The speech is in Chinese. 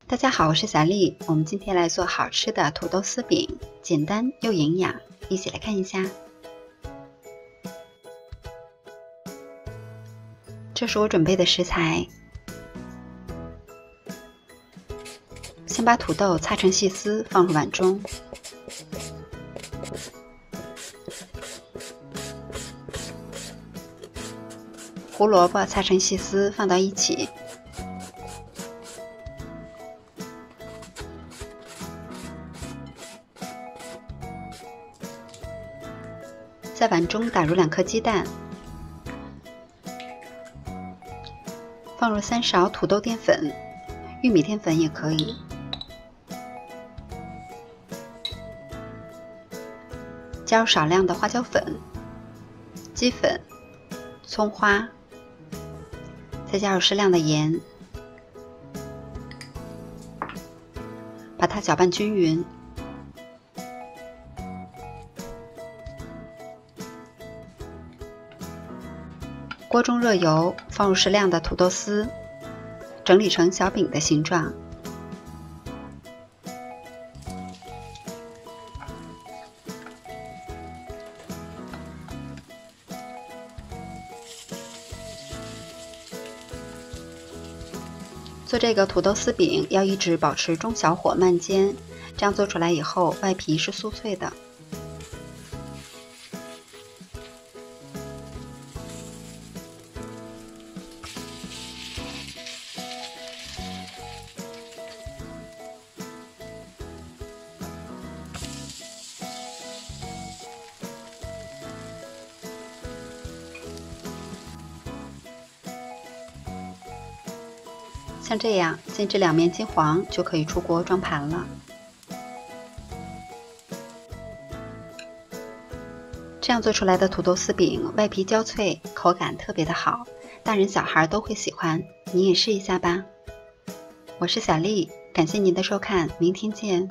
大家好，我是小丽。我们今天来做好吃的土豆丝饼，简单又营养，一起来看一下。这是我准备的食材，先把土豆擦成细丝，放入碗中。胡萝卜擦成细丝，放到一起。在碗中打入2颗鸡蛋，放入3勺土豆淀粉，玉米淀粉也可以，加入少量的花椒粉、鸡粉、葱花，再加入适量的盐，把它搅拌均匀。锅中热油，放入适量的土豆丝，整理成小饼的形状。做这个土豆丝饼要一直保持中小火慢煎，这样做出来以后外皮是酥脆的。像这样煎至2面金黄，就可以出锅装盘了。这样做出来的土豆丝饼，外皮焦脆，口感特别的好，大人小孩都会喜欢，你也试一下吧。我是小丽，感谢您的收看，明天见。